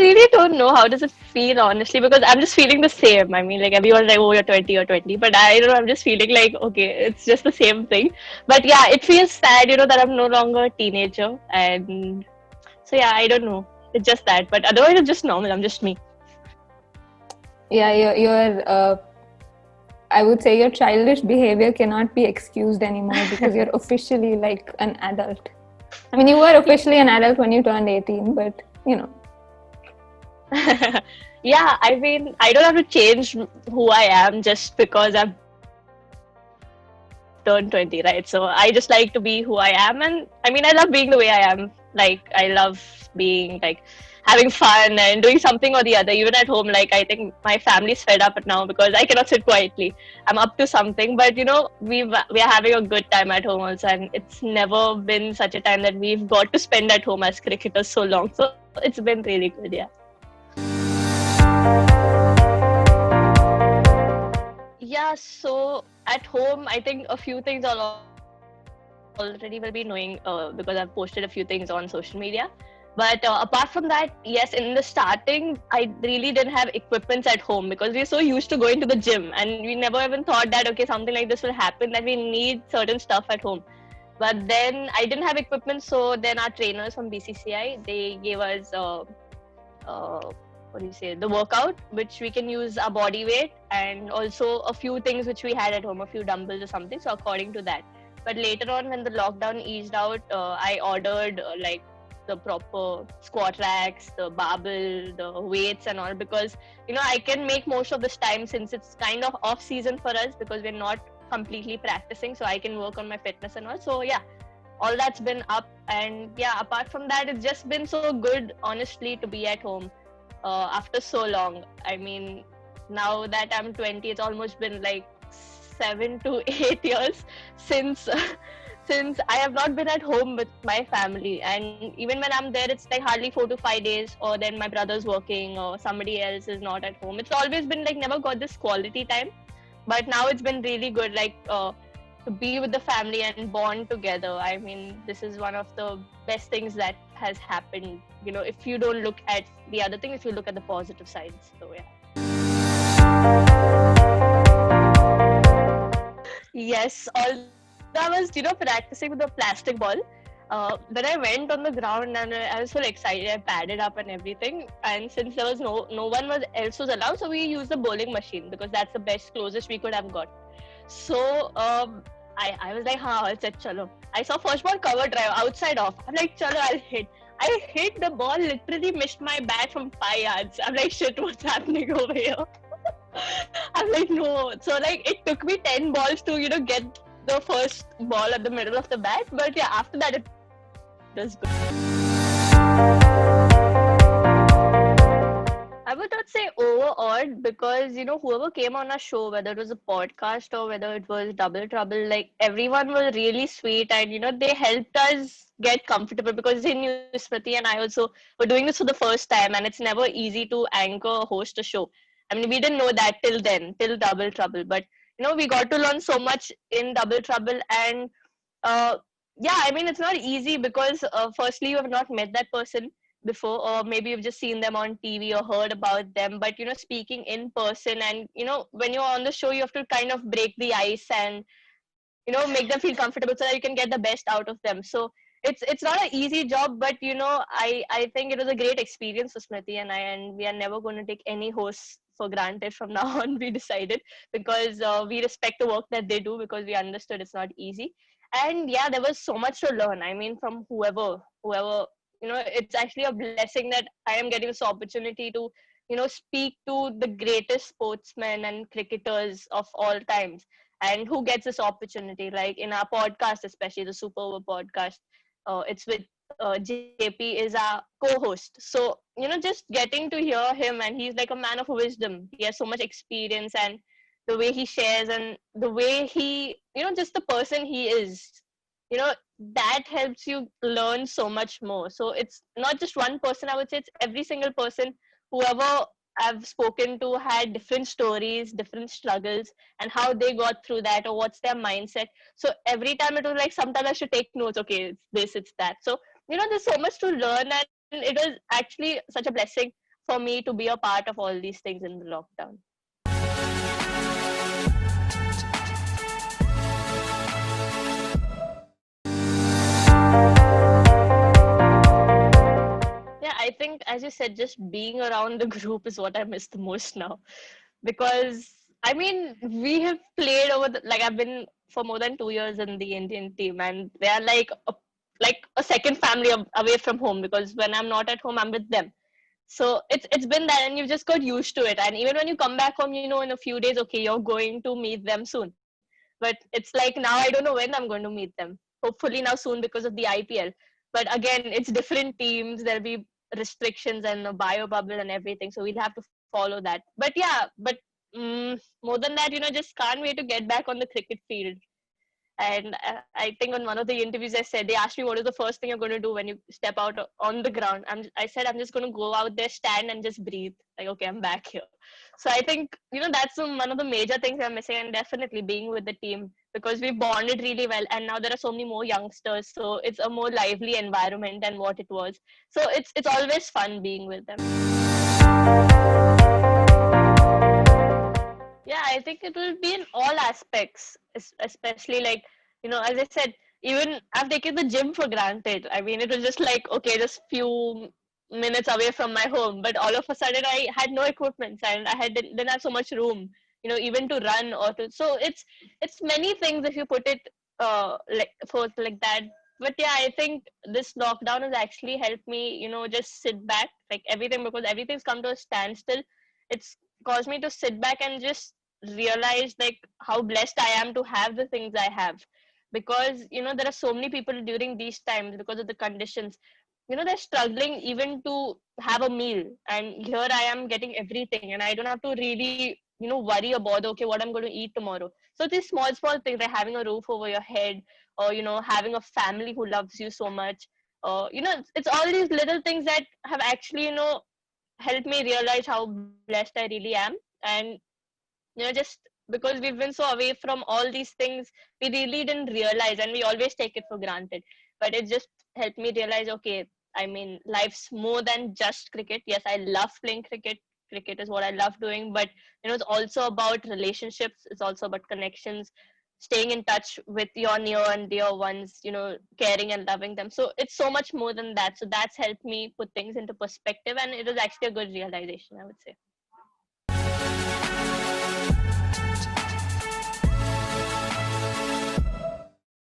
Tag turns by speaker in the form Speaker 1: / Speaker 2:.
Speaker 1: really don't know how does it feel honestly, because I'm just feeling the same. I mean, like everyone's like, "Oh, you're 20, you're 20," but I don't know. I'm just feeling like, okay, it's just the same thing. But yeah, it feels sad, that I'm no longer a teenager, and so yeah, I don't know. It's just that, but otherwise, it's just normal. I'm just me.
Speaker 2: Yeah, I would say your childish behavior cannot be excused anymore because you're officially like an adult. I mean, you were officially an adult when you turned 18, but you know.
Speaker 1: Yeah, I mean, I don't have to change who I am just because I've turned 20, right? So I just like to be who I am. And I mean, I love being the way I am. Like, I love being like having fun and doing something or the other. Even at home, like, I think my family's fed up now because I cannot sit quietly. I'm up to something. But, we are having a good time at home also. And it's never been such a time that we've got to spend at home as cricketers so long. So it's been really good, yeah. Yeah, so at home, I think a few things already will be knowing because I've posted a few things on social media. But apart from that, yes, in the starting, I really didn't have equipments at home because we're so used to going to the gym and we never even thought that, okay, something like this will happen, that we need certain stuff at home. But then I didn't have equipment, so then our trainers from BCCI, they gave us uh, what do you say, the workout, which we can use our body weight and also a few things which we had at home, a few dumbbells or something. So according to that. But later on, when the lockdown eased out, I ordered like the proper squat racks, the barbell, the weights, and all, because I can make most of this time since it's kind of off season for us because we're not completely practicing, so I can work on my fitness and all. So yeah, all that's been up. And yeah, apart from that, it's just been so good honestly to be at home after so long. I mean, now that I'm 20, it's almost been like 7 to 8 years since since I have not been at home with my family. And even when I'm there, it's like hardly 4 to 5 days, or then my brother's working or somebody else is not at home. It's always been like never got this quality time, but now it's been really good, like to be with the family and bond together. I mean, this is one of the best things that has happened, if you don't look at the other thing, if you look at the positive sides. So yeah. Yes, although I was, practicing with a plastic ball. When I went on the ground, and I was so excited, I padded up and everything. And since there was no one was else was allowed, so we used the bowling machine because that's the best closest we could have got. So I was like, ha, I'll set chalo. I saw first ball cover drive outside off. I'm like, chalo, I'll hit. I hit the ball, literally missed my bat from 5 yards. I'm like, shit, what's happening over here? I'm like, no. So like, it took me 10 balls to get the first ball at the middle of the bat. But yeah, after that, it was good. I would not say overawed because whoever came on our show, whether it was a podcast or whether it was Double Trouble, like everyone was really sweet, and they helped us get comfortable because they knew Smriti and I also were doing this for the first time, and it's never easy to anchor or host a show. I mean, we didn't know that till then, till Double Trouble, but we got to learn so much in Double Trouble. And uh, yeah, I mean, it's not easy because firstly you have not met that person before, or maybe you've just seen them on TV or heard about them, but speaking in person, and when you're on the show, you have to kind of break the ice and make them feel comfortable so that you can get the best out of them. So it's not an easy job, but I think it was a great experience for Smriti and I, and we are never going to take any hosts for granted from now on. We decided, because we respect the work that they do, because we understood it's not easy. And yeah, there was so much to learn. I mean, from whoever, it's actually a blessing that I am getting this opportunity to speak to the greatest sportsmen and cricketers of all times. And who gets this opportunity, like in our podcast, especially the Super Over podcast, it's with JP is our co-host. So just getting to hear him, and he's like a man of wisdom. He has so much experience, and the way he shares, and the way he just the person he is, that helps you learn so much more. So it's not just one person, I would say it's every single person. Whoever I've spoken to had different stories, different struggles, and how they got through that, or what's their mindset. So every time it was like, sometimes I should take notes. Okay, it's this, it's that. So there's so much to learn, and it was actually such a blessing for me to be a part of all these things in the lockdown. Yeah, I think, as you said, just being around the group is what I miss the most now. Because, I mean, we have played like, I've been for more than 2 years in the Indian team, and they are like a second family away from home, because when I'm not at home, I'm with them. So it's been that, and you've just got used to it. And even when you come back home, in a few days, okay, you're going to meet them soon. But it's like now I don't know when I'm going to meet them. Hopefully now soon because of the IPL. But again, it's different teams. There'll be restrictions and a bio bubble and everything. So we'll have to follow that. But yeah, more than that, just can't wait to get back on the cricket field. And I think on one of the interviews I said, they asked me what is the first thing you're going to do when you step out on the ground. I said I'm just going to go out there, stand and just breathe. Like, okay, I'm back here. So I think, that's one of the major things I'm missing, and definitely being with the team, because we bonded really well. And now there are so many more youngsters. So it's a more lively environment than what it was. So it's always fun being with them. Yeah, I think it will be in all aspects, especially like, as I said, even I've taken the gym for granted. I mean, it was just like, okay, just few minutes away from my home, but all of a sudden I had no equipment and didn't have so much room, even to run or to. So it's many things if you put it like forth like that. But yeah, I think this lockdown has actually helped me, just sit back, like everything, because everything's come to a standstill. It's caused me to sit back and just realize like how blessed I am to have the things I have. Because there are so many people during these times, because of the conditions, they're struggling even to have a meal, and here I am getting everything, and I don't have to really worry about, okay, what I'm going to eat tomorrow. So these small things, like having a roof over your head, or having a family who loves you so much, it's all these little things that have actually helped me realize how blessed I really am. And just because we've been so away from all these things, we really didn't realize, and we always take it for granted. But it just helped me realize, okay, I mean, life's more than just cricket. Yes, I love playing cricket. Cricket is what I love doing, but it's also about relationships. It's also about connections, staying in touch with your near and dear ones, caring and loving them. So it's so much more than that. So that's helped me put things into perspective, and it was actually a good realization, I would say.